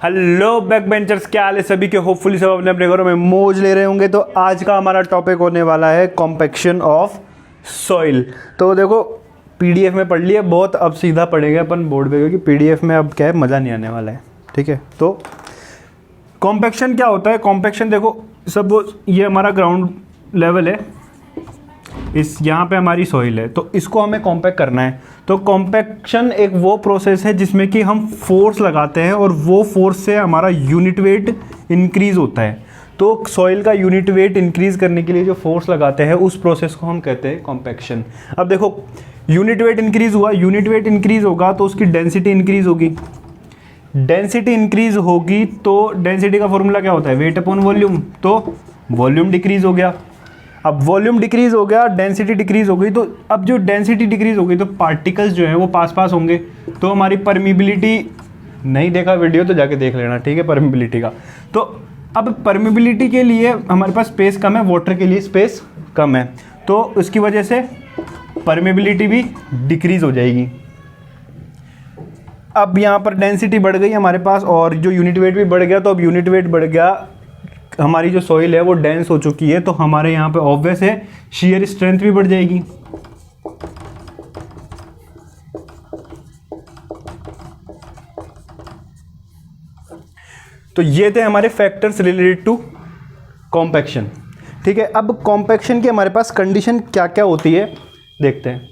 Hello back benchers, क्या हाल है सभी के। होपफुली सब अपने अपने घरों में मौज ले रहे होंगे। तो आज का हमारा टॉपिक होने वाला है कॉम्पैक्शन ऑफ सॉइल। तो देखो पीडीएफ में पढ़ लिया बहुत, अब सीधा पढ़ेंगे अपन बोर्ड पे, क्योंकि पीडीएफ में अब क्या है मज़ा नहीं आने वाला है। ठीक है, तो कॉम्पैक्शन क्या होता है। कॉम्पैक्शन देखो सब, ये हमारा ग्राउंड लेवल है, इस यहाँ पे हमारी सॉइल है, तो इसको हमें कॉम्पैक्ट करना है। तो कॉम्पैक्शन एक वो प्रोसेस है जिसमें कि हम फोर्स लगाते हैं और वो फोर्स से हमारा यूनिट वेट इंक्रीज होता है। तो सॉइल का यूनिट वेट इंक्रीज करने के लिए जो फोर्स लगाते हैं उस प्रोसेस को हम कहते हैं कॉम्पैक्शन। अब देखो यूनिट वेट इंक्रीज हुआ, यूनिट वेट इंक्रीज होगा तो उसकी डेंसिटी इंक्रीज होगी, डेंसिटी इंक्रीज होगी तो डेंसिटी का फॉर्मूला क्या होता है, वेट अपॉन वॉल्यूम। तो वॉल्यूम डिक्रीज हो गया, अब वॉल्यूम डिक्रीज हो गया, डेंसिटी डिक्रीज हो गई। तो अब जो डेंसिटी डिक्रीज हो गई तो पार्टिकल्स जो है वो पास पास होंगे, तो हमारी परमिबिलिटी, नहीं देखा वीडियो तो जाके देख लेना, ठीक है, परमिबिलिटी का। तो अब परमिबिलिटी के लिए हमारे पास स्पेस कम है, वाटर के लिए स्पेस कम है, तो उसकी वजह से परमिबिलिटी भी डिक्रीज हो जाएगी। अब यहाँ पर डेंसिटी बढ़ गई हमारे पास और जो यूनिट वेट भी बढ़ गया। तो अब यूनिट वेट बढ़ गया, हमारी जो सॉइल है वो डेंस हो चुकी है, तो हमारे यहाँ पे ऑब्वियस है शियर स्ट्रेंथ भी बढ़ जाएगी। तो ये थे हमारे फैक्टर्स रिलेटेड टू कॉम्पैक्शन। ठीक है, अब कॉम्पैक्शन की हमारे पास कंडीशन क्या क्या होती है देखते हैं।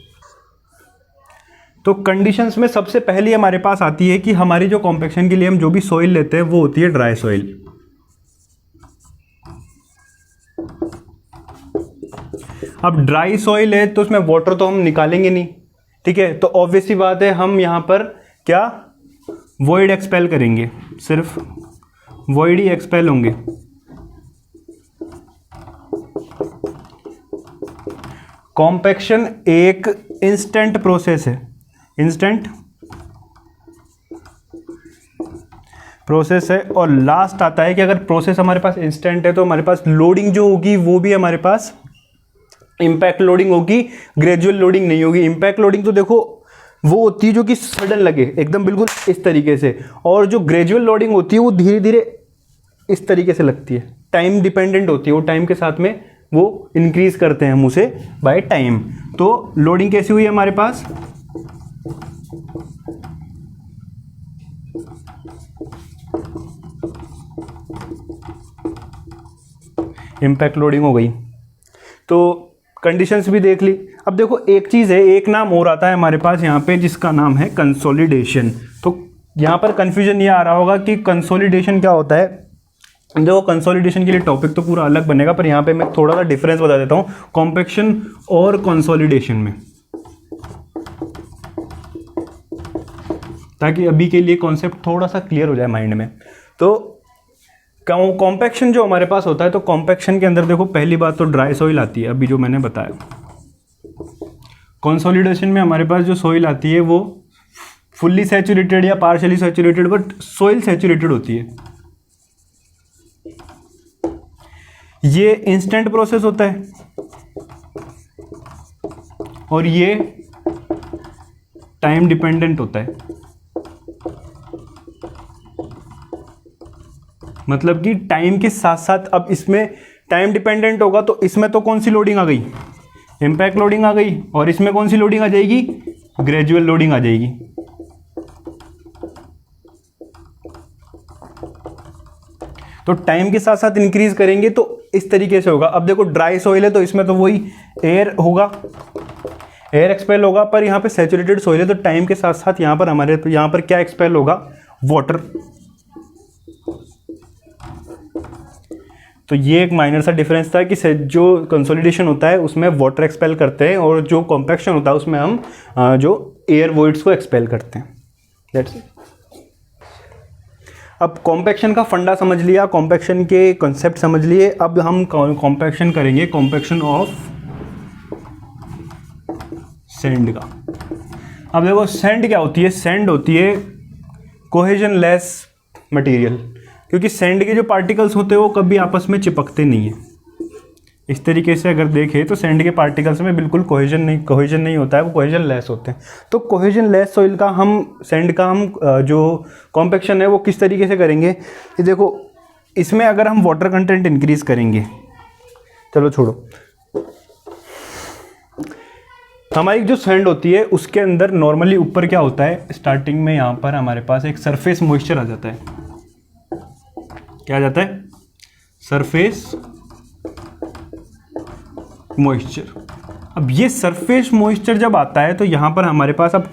तो कंडीशंस में सबसे पहली हमारे पास आती है कि हमारी जो कॉम्पैक्शन के लिए हम जो भी सॉइल लेते हैं वो होती है ड्राई सॉइल। अब ड्राई सॉइल है तो उसमें वाटर तो हम निकालेंगे नहीं, ठीक है, तो ऑब्वियस सी बात है हम यहां पर क्या वॉइड एक्सपेल करेंगे, सिर्फ वॉइड ही एक्सपेल होंगे। कॉम्पैक्शन एक इंस्टेंट प्रोसेस है, इंस्टेंट प्रोसेस है। और लास्ट आता है कि अगर प्रोसेस हमारे पास इंस्टेंट है तो हमारे पास लोडिंग जो होगी वो भी हमारे पास इंपैक्ट लोडिंग होगी, ग्रेजुअल लोडिंग नहीं होगी। इंपैक्ट लोडिंग तो देखो वो होती है जो कि सडन लगे एकदम बिल्कुल इस तरीके से, और जो ग्रेजुअल लोडिंग होती है वो धीरे धीरे इस तरीके से लगती है, टाइम डिपेंडेंट होती है, वो टाइम के साथ में वो इंक्रीज करते हैं हम उसे बाय टाइम। तो लोडिंग कैसी हुई है हमारे पास, इंपैक्ट लोडिंग हो गई। तो कंडीशंस भी देख ली। अब देखो एक चीज़ है, एक नाम और आता है हमारे पास यहाँ पे जिसका नाम है कंसोलिडेशन। तो यहाँ पर कंफ्यूजन ये आ रहा होगा कि कंसोलिडेशन क्या होता है। देखो कंसोलिडेशन के लिए टॉपिक तो पूरा अलग बनेगा, पर यहाँ पे मैं थोड़ा सा डिफरेंस बता देता हूँ कॉम्पैक्शन और कंसोलिडेशन में, ताकि अभी के लिए कॉन्सेप्ट थोड़ा सा क्लियर हो जाए माइंड में। तो कॉम्पैक्शन जो हमारे पास होता है, तो कॉम्पैक्शन के अंदर देखो पहली बात तो ड्राई सॉइल आती है, अभी जो मैंने बताया। कंसोलिडेशन में हमारे पास जो सॉइल आती है वो फुल्ली सैचुरेटेड या partially saturated, but soil saturated होती है। ये इंस्टेंट प्रोसेस होता है और ये टाइम डिपेंडेंट होता है। मतलब कि टाइम के साथ साथ, अब इसमें टाइम डिपेंडेंट होगा तो इसमें तो कौन सी लोडिंग आ गई, इंपैक्ट लोडिंग आ गई, और इसमें कौन सी लोडिंग आ जाएगी, ग्रेजुअल लोडिंग आ जाएगी। तो टाइम के साथ साथ इंक्रीज करेंगे तो इस तरीके से होगा। अब देखो ड्राई सॉइल है तो इसमें तो वही एयर होगा, एयर एक्सपेल होगा, पर यहाँ पे सैचुरेटेड सॉइल है तो टाइम के साथ साथ यहाँ पर हमारे यहाँ पर क्या एक्सपेल होगा, वाटर। तो ये एक माइनर सा डिफरेंस था कि जो कंसोलिडेशन होता है उसमें वाटर एक्सपेल करते हैं और जो कॉम्पैक्शन होता है उसमें हम जो एयर वॉइड्स को एक्सपेल करते हैं। That's it. अब कॉम्पैक्शन का फंडा समझ लिया, कॉम्पैक्शन के कॉन्सेप्ट समझ लिए। अब हम कॉम्पैक्शन करेंगे, कॉम्पैक्शन ऑफ सैंड का। अब देखो सैंड क्या होती है, सैंड होती है कोहेजन लेस मटेरियल, क्योंकि सैंड के जो पार्टिकल्स होते हैं वो कभी आपस में चिपकते नहीं हैं, इस तरीके से अगर देखें तो सैंड के पार्टिकल्स में बिल्कुल कोहेजन नहीं होता है, वो कोहेजन लेस होते हैं। तो कोहेजन लेस सॉइल का सैंड का जो कॉम्पैक्शन है वो किस तरीके से करेंगे, ये देखो इसमें अगर हम वाटर कंटेंट इंक्रीज करेंगे, चलो छोड़ो, हमारी जो सैंड होती है उसके अंदर नॉर्मली ऊपर क्या होता है, स्टार्टिंग में यहाँ पर हमारे पास एक सरफेस मॉइस्चर आ जाता है। क्या आ जाता है? Surface moisture. अब ये सरफेस मॉइस्चर जब आता है तो यहाँ पर हमारे पास अब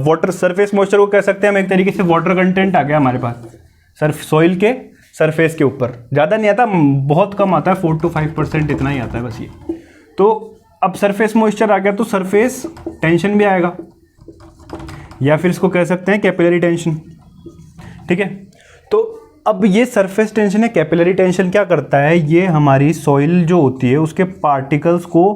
वाटर, सरफेस मॉइस्चर को कह सकते हैं हम एक तरीके से, वाटर कंटेंट आ गया हमारे पास सॉइल के सरफेस के ऊपर। ज़्यादा नहीं आता, बहुत कम आता है, 4 to 5% इतना ही आता है बस ये। तो अब सरफेस मॉइस्चर आ गया तो सरफेस टेंशन भी आएगा, या फिर इसको कह सकते हैं कैपिलरी टेंशन। ठीक है, तो अब ये सरफेस टेंशन है, कैपिलरी टेंशन क्या करता है, ये हमारी सॉइल जो होती है उसके पार्टिकल्स को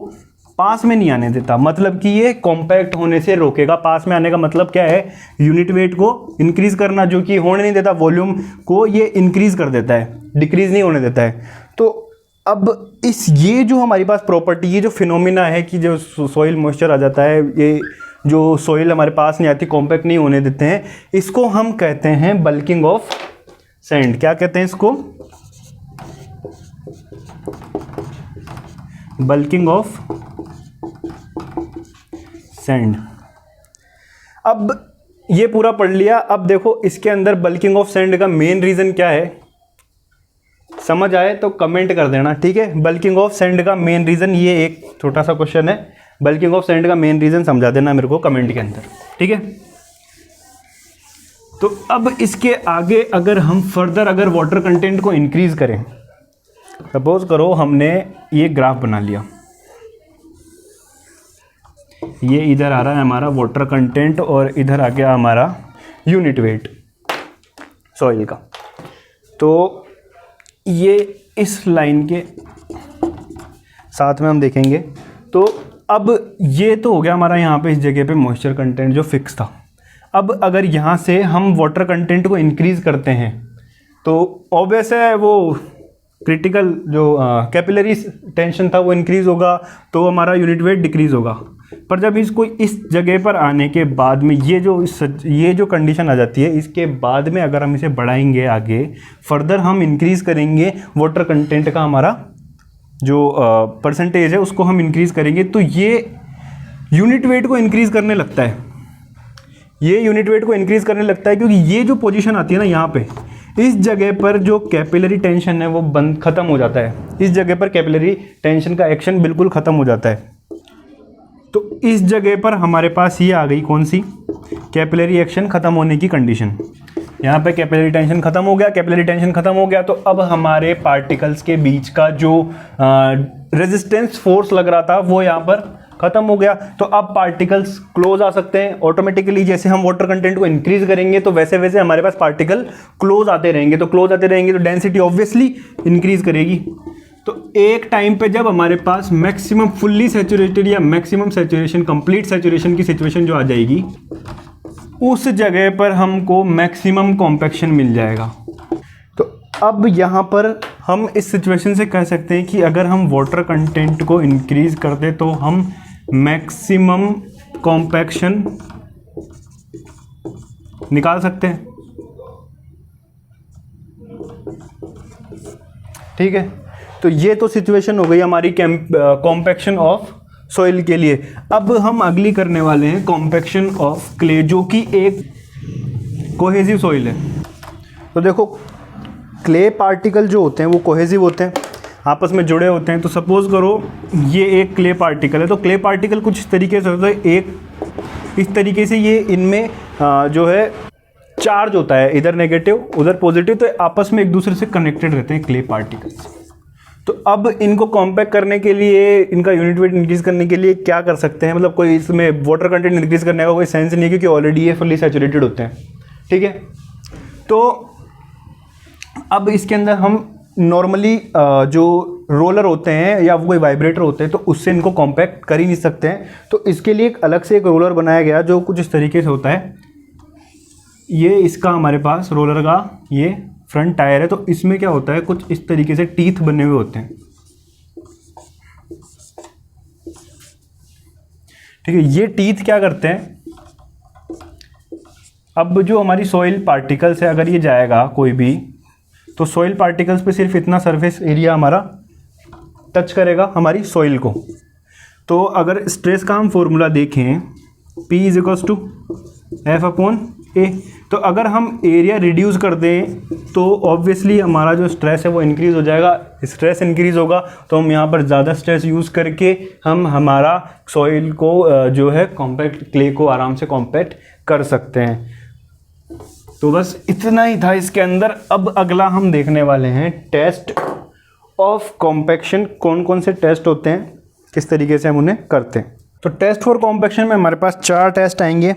पास में नहीं आने देता, मतलब कि ये कॉम्पैक्ट होने से रोकेगा। पास में आने का मतलब क्या है, यूनिट वेट को इंक्रीज करना, जो कि होने नहीं देता, वॉल्यूम को ये इंक्रीज कर देता है, डिक्रीज नहीं होने देता है। तो अब ये जो हमारी पास प्रॉपर्टी, ये जो फिनोमिना है कि जो सॉइल मॉइस्चर आ जाता है, ये जो सॉइल हमारे पास नहीं आती, कॉम्पैक्ट नहीं होने देते हैं, इसको हम कहते हैं बल्किंग ऑफ सैंड। क्या कहते हैं इसको? Bulking of sand. अब ये पूरा पढ़ लिया। अब देखो इसके अंदर बल्किंग ऑफ सैंड का मेन रीजन क्या है, समझ आए तो कमेंट कर देना। ठीक है, बल्किंग ऑफ सैंड का मेन रीजन, ये एक छोटा सा क्वेश्चन है, बल्किंग ऑफ सैंड का मेन रीजन समझा देना मेरे को कमेंट के अंदर। ठीक है, तो अब इसके आगे अगर हम फर्दर अगर वाटर कंटेंट को इंक्रीज करें, सपोज करो हमने ये ग्राफ बना लिया, ये इधर आ रहा है हमारा वाटर कंटेंट और इधर आ गया हमारा यूनिट वेट सॉइल का। तो ये इस लाइन के साथ में हम देखेंगे। तो अब ये तो हो गया हमारा यहाँ पे इस जगह पे मॉइस्चर कंटेंट जो फिक्स था। अब अगर यहाँ से हम वाटर कंटेंट को इंक्रीज करते हैं तो ऑब्वियस है वो क्रिटिकल जो कैपिलरी टेंशन था वो इंक्रीज होगा, तो हमारा यूनिट वेट डिक्रीज होगा। पर जब इसको इस जगह पर आने के बाद में ये जो कंडीशन आ जाती है, इसके बाद में अगर हम इसे बढ़ाएंगे आगे, फर्दर हम इंक्रीज करेंगे वाटर कंटेंट का, हमारा जो परसेंटेज है उसको हम इंक्रीज करेंगे, तो ये यूनिट वेट को इंक्रीज करने लगता है। ये यूनिट वेट को इंक्रीज करने लगता है क्योंकि ये जो पोजीशन आती है ना यहाँ पे, इस जगह पर जो कैपिलरी टेंशन है वो खत्म हो जाता है। इस जगह पर कैपिलरी टेंशन का एक्शन बिल्कुल ख़त्म हो जाता है। तो इस जगह पर हमारे पास ये आ गई कौन सी, कैपिलरी एक्शन ख़त्म होने की कंडीशन। यहाँ पे कैपिलरी टेंशन ख़त्म हो गया, कैपिलरी टेंशन ख़त्म हो गया, तो अब हमारे पार्टिकल्स के बीच का जो रेजिस्टेंस फोर्स लग रहा था वो यहाँ पर खत्म हो गया। तो अब पार्टिकल्स क्लोज आ सकते हैं ऑटोमेटिकली। जैसे हम वाटर कंटेंट को इंक्रीज करेंगे तो वैसे वैसे हमारे पास पार्टिकल क्लोज आते रहेंगे, तो क्लोज आते रहेंगे तो डेंसिटी ऑब्वियसली इंक्रीज करेगी। तो एक टाइम पे जब हमारे पास मैक्सिमम फुल्ली सैचुरेटेड या मैक्सिमम सैचुरेशन, कंप्लीट सैचुरेशन की सिचुएशन जो आ जाएगी, उस जगह पर हमको मैक्सिमम कॉम्पैक्शन मिल जाएगा। तो अब यहाँ पर हम इस सिचुएशन से कह सकते हैं कि अगर हम वाटर कंटेंट को इंक्रीज कर दें तो हम मैक्सिमम कॉम्पैक्शन निकाल सकते हैं। ठीक है, तो ये तो सिचुएशन हो गई हमारी कॉम्पैक्शन ऑफ सॉइल के लिए। अब हम अगली करने वाले हैं कॉम्पैक्शन ऑफ क्ले, जो कि एक कोहेसिव सॉइल है। तो देखो क्ले पार्टिकल जो होते हैं वो कोहेसिव होते हैं, आपस में जुड़े होते हैं। तो सपोज करो ये एक क्ले पार्टिकल है, तो क्ले पार्टिकल कुछ इस तरीके से होता है, एक इस तरीके से ये इनमें जो है चार्ज होता है, इधर नेगेटिव उधर पॉजिटिव, तो आपस में एक दूसरे से कनेक्टेड रहते हैं क्ले पार्टिकल्स। तो अब इनको कॉम्पैक्ट करने के लिए, इनका यूनिट वेट इंक्रीज करने के लिए क्या कर सकते हैं, मतलब कोई इसमें वाटर कंटेंट इंक्रीज करने का कोई सेंस नहीं है क्योंकि ऑलरेडी ये फुल्ली सैचुरेटेड होते हैं। ठीक है, तो अब इसके अंदर हम नॉर्मली जो रोलर होते हैं या कोई वाइब्रेटर होते हैं तो उससे इनको कॉम्पैक्ट कर ही नहीं सकते हैं। तो इसके लिए एक अलग से एक रोलर बनाया गया जो कुछ इस तरीके से होता है। ये इसका हमारे पास रोलर का ये फ्रंट टायर है, तो इसमें क्या होता है, कुछ इस तरीके से टीथ बने हुए होते हैं। ठीक है। ये टीथ क्या करते हैं, अब जो हमारी सॉइल पार्टिकल्स है अगर ये जाएगा कोई भी, तो सॉइल पार्टिकल्स पे सिर्फ इतना सरफेस एरिया हमारा टच करेगा हमारी सॉइल को। तो अगर स्ट्रेस का हम फॉर्मूला देखें P is equals to F upon A, तो अगर हम एरिया रिड्यूस कर दें तो ऑब्वियसली हमारा जो स्ट्रेस है वो इंक्रीज़ हो जाएगा। स्ट्रेस इंक्रीज़ होगा तो हम यहाँ पर ज़्यादा स्ट्रेस यूज़ करके हम हमारा सॉइल को जो है कॉम्पैक्ट क्ले को आराम से कॉम्पैक्ट कर सकते हैं। तो बस इतना ही था इसके अंदर। अब अगला हम देखने वाले हैं टेस्ट ऑफ कॉम्पैक्शन। कौन कौन से टेस्ट होते हैं, किस तरीके से हम उन्हें करते हैं। तो टेस्ट फॉर कॉम्पैक्शन में हमारे पास 4 टेस्ट आएंगे।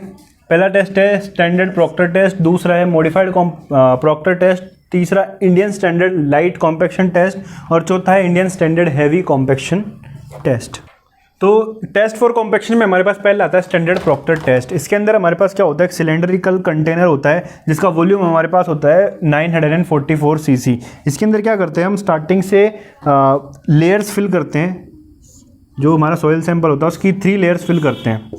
पहला टेस्ट है स्टैंडर्ड प्रॉक्टर टेस्ट, दूसरा है मॉडिफाइड प्रॉक्टर टेस्ट, तीसरा Indian standard light compaction test और चौथा है Indian standard heavy compaction test. तो टेस्ट फॉर कॉम्पैक्शन में हमारे पास पहला आता है स्टैंडर्ड प्रॉक्टर टेस्ट। इसके अंदर हमारे पास क्या होता है, एक सिलेंड्रिकल कंटेनर होता है जिसका वॉल्यूम हमारे पास होता है 944 cc। इसके अंदर क्या करते हैं हम, स्टार्टिंग से लेयर्स फिल करते हैं। जो हमारा सॉइल सैंपल होता है उसकी 3 लेयर्स फिल करते हैं।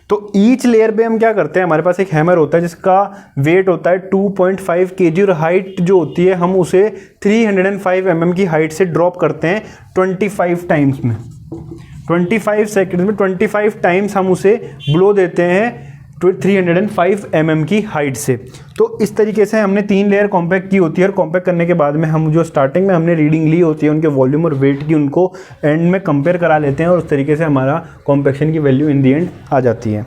तो ईच लेयर पे हम क्या करते हैं, हमारे पास एक हैमर होता है जिसका वेट होता है 2.5 kg और हाइट जो होती है हम उसे 305 mm की हाइट से ड्रॉप करते हैं 25 टाइम्स में। 25 सेकेंड में 25 टाइम्स हम उसे ब्लो देते हैं 305 mm की हाइट से। तो इस तरीके से हमने 3 लेयर कॉम्पैक्ट की होती है और कॉम्पैक्ट करने के बाद में हम जो स्टार्टिंग में हमने रीडिंग ली होती है उनके वॉल्यूम और वेट की, उनको एंड में कंपेयर करा लेते हैं और उस तरीके से हमारा कॉम्पैक्शन की वैल्यू इन दी एंड आ जाती है।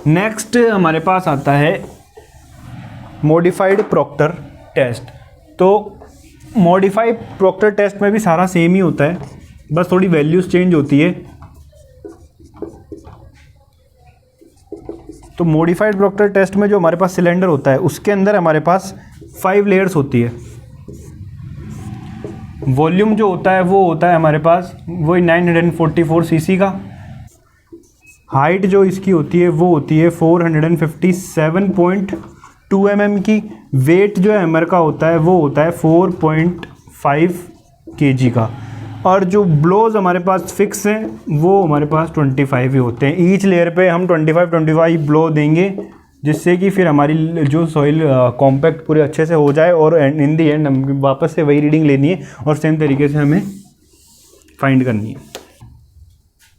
नेक्स्ट हमारे पास आता है मॉडिफाइड प्रॉक्टर टेस्ट। तो मॉडिफाइड प्रॉक्टर टेस्ट में भी सारा सेम ही होता है, बस थोड़ी वैल्यूज चेंज होती है। तो मॉडिफाइड प्रॉक्टर टेस्ट में जो हमारे पास सिलेंडर होता है उसके अंदर हमारे पास 5 लेयर्स होती है। वॉल्यूम जो होता है वो होता है हमारे पास वही 944 cc का। हाइट जो इसकी होती है वो होती है 457.2 mm की। वेट जो हैमर का होता है वो होता है 4.5 kg का। और जो ब्लोज हमारे पास फिक्स हैं वो हमारे पास 25 ही होते हैं। ईच लेयर पे हम 25 ब्लो देंगे जिससे कि फिर हमारी जो सॉइल कॉम्पैक्ट पूरे अच्छे से हो जाए और इन दी एंड हम वापस से वही रीडिंग लेनी है और सेम तरीके से हमें फाइंड करनी है।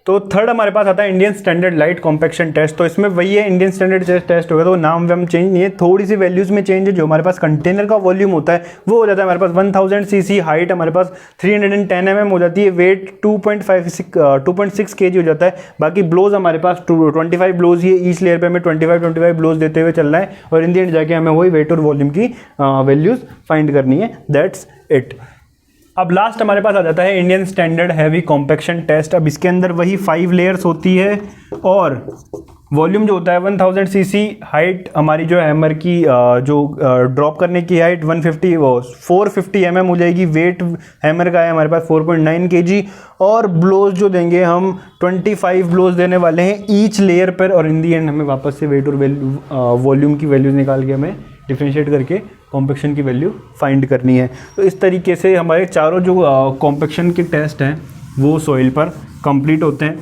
तो थर्ड हमारे पास आता है Indian standard light compaction test. तो इसमें वही है, इंडियन स्टैंडर्ड टेस्ट होगा तो नाम हम चेंज नहीं है, थोड़ी सी वैल्यूज में चेंज है। जो हमारे पास कंटेनर का वॉल्यूम होता है वो हो जाता है हमारे पास 1000 cc, हाइट हमारे पास 310 mm हो जाती है, वेट 2.6 kg हो जाता है। बाकी ब्लोज हमारे पास 25 ब्लोज ही है। ईच लेयर पे हमें 25 ब्लोज देते हुए चलना है और इन दी एंड जाके हमें वही वेट और वॉल्यूम की वैल्यूज फाइंड करनी है। That's it. अब लास्ट हमारे पास आ जाता है Indian standard heavy compaction test. अब इसके अंदर वही 5 लेयर्स होती है और वॉल्यूम जो होता है 1000 cc, हाइट हमारी जो हैमर की जो ड्रॉप करने की हाइट 450 mm हो जाएगी। वेट हैमर का है हमारे पास 4.9 kg और ब्लोज जो देंगे हम 25 ब्लोज देने वाले हैं ईच लेयर पर। और इन दी एंड हमें वापस से वेट और वॉल्यूम की वैल्यूज निकाल के हमें डिफ्रेंशिएट करके कॉम्पैक्शन की वैल्यू फाइंड करनी है। तो इस तरीके से हमारे चारों जो कॉम्पैक्शन के टेस्ट हैं वो सॉइल पर कंप्लीट होते हैं।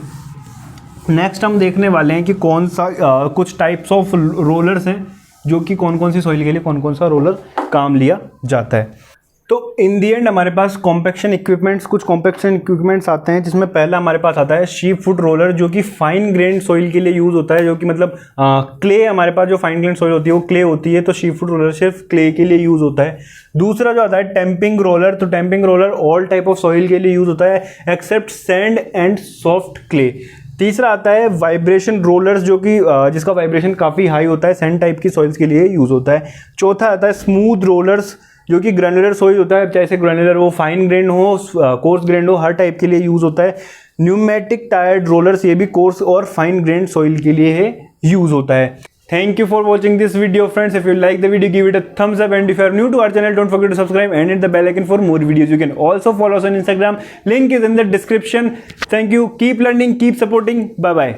नेक्स्ट हम देखने वाले हैं कि कौन सा कुछ टाइप्स ऑफ रोलर्स हैं जो कि कौन कौन सी सॉइल के लिए कौन कौन सा रोलर काम लिया जाता है। तो इन दी एंड हमारे पास कॉम्पैक्शन इक्विपमेंट्स, कुछ कॉम्पैक्शन इक्विपमेंट्स आते हैं जिसमें पहला हमारे पास आता है शीप फुट रोलर जो कि फाइन ग्रेन सॉइल के लिए यूज़ होता है। जो कि मतलब क्ले, हमारे पास जो फाइन ग्रेन सॉइल होती है वो क्ले होती है, तो शीप फुट रोलर सिर्फ क्ले के लिए यूज़ होता है। दूसरा जो आता है टेम्पिंग रोलर, तो tamping roller all type of soil के लिए यूज़ होता है except sand and soft clay. तीसरा आता है वाइब्रेशन रोलर्स जो कि जिसका वाइब्रेशन काफ़ी हाई होता है, सैंड टाइप की सॉइल्स के लिए यूज़ होता है। चौथा आता है स्मूथ रोलर्स जो कि ग्रैनुलर सॉइल होता है, चाहे से ग्रैनुलर हो, फाइन ग्रेन हो, कोर्स ग्रेन हो, हर टाइप के लिए यूज़ होता है। न्यूमेटिक टायर्ड रोलर्स, ये भी कोर्स और फाइन ग्रेन सॉइल के लिए है यूज़ होता है। Thank you for watching this video, friends. If you like the video, give it a thumbs up, and if you are new to our channel, don't forget to subscribe and hit the bell icon for more videos. You can also follow us on Instagram. Link is in the description. Thank you. Keep learning, keep supporting. Bye bye.